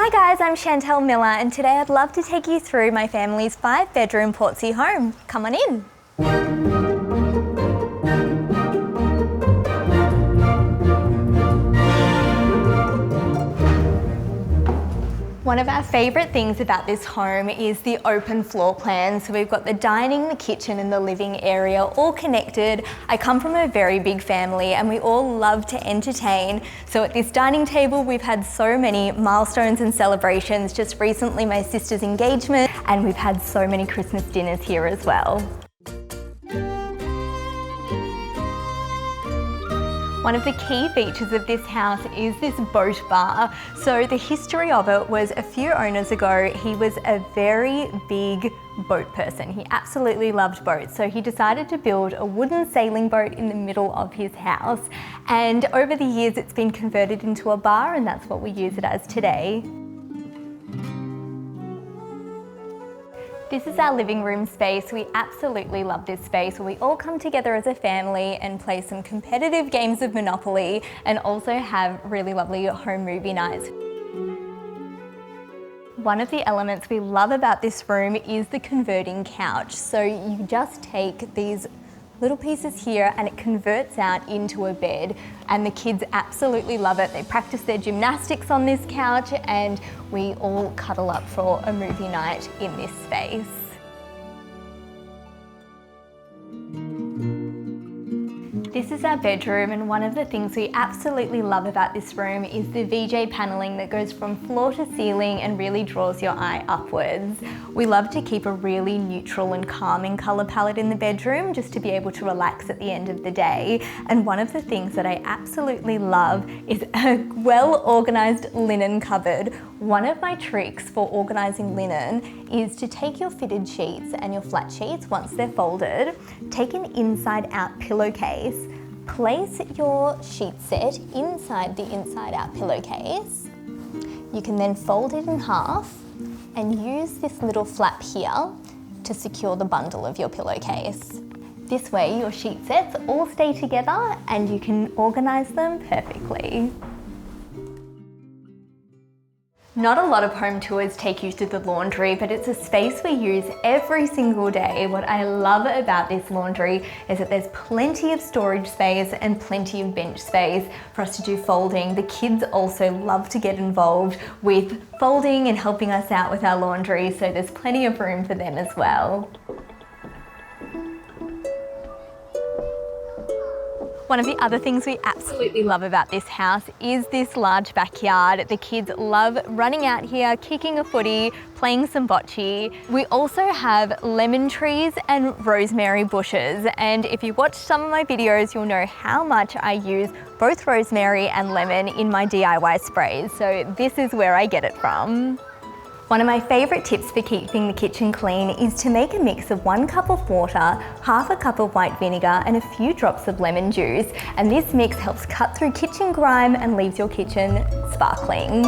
Hi guys, I'm Chantel Mila and today I'd love to take you through my family's 5-bedroom Portsea home. Come on in. One of our favourite things about this home is the open floor plan. So we've got the dining, the kitchen and the living area all connected. I come from a very big family and we all love to entertain. So at this dining table we've had so many milestones and celebrations. Just recently my sister's engagement, and we've had so many Christmas dinners here as well. One of the key features of this house is this boat bar. So the history of it was a few owners ago, he was a very big boat person. He absolutely loved boats. So he decided to build a wooden sailing boat in the middle of his house. And over the years, it's been converted into a bar, and that's what we use it as today. This is our living room space. We absolutely love this space where we all come together as a family and play some competitive games of Monopoly and also have really lovely home movie nights. One of the elements we love about this room is the converting couch. So you just take these little pieces here and it converts out into a bed, and the kids absolutely love it. They practice their gymnastics on this couch and we all cuddle up for a movie night in this space. This is our bedroom, and one of the things we absolutely love about this room is the VJ paneling that goes from floor to ceiling and really draws your eye upwards. We love to keep a really neutral and calming colour palette in the bedroom just to be able to relax at the end of the day. And one of the things that I absolutely love is a well-organised linen cupboard. One of my tricks for organising linen is to take your fitted sheets and your flat sheets once they're folded, take an inside-out pillowcase, place your sheet set inside the inside-out pillowcase. You can then fold it in half and use this little flap here to secure the bundle of your pillowcase. This way your sheet sets all stay together and you can organise them perfectly. Not a lot of home tours take you to the laundry, but it's a space we use every single day. What I love about this laundry is that there's plenty of storage space and plenty of bench space for us to do folding. The kids also love to get involved with folding and helping us out with our laundry, so there's plenty of room for them as well. One of the other things we absolutely love about this house is this large backyard. The kids love running out here, kicking a footy, playing some bocce. We also have lemon trees and rosemary bushes. And if you watch some of my videos, you'll know how much I use both rosemary and lemon in my DIY sprays. So this is where I get it from. One of my favourite tips for keeping the kitchen clean is to make a mix of 1 cup of water, half a cup of white vinegar and a few drops of lemon juice. And this mix helps cut through kitchen grime and leaves your kitchen sparkling.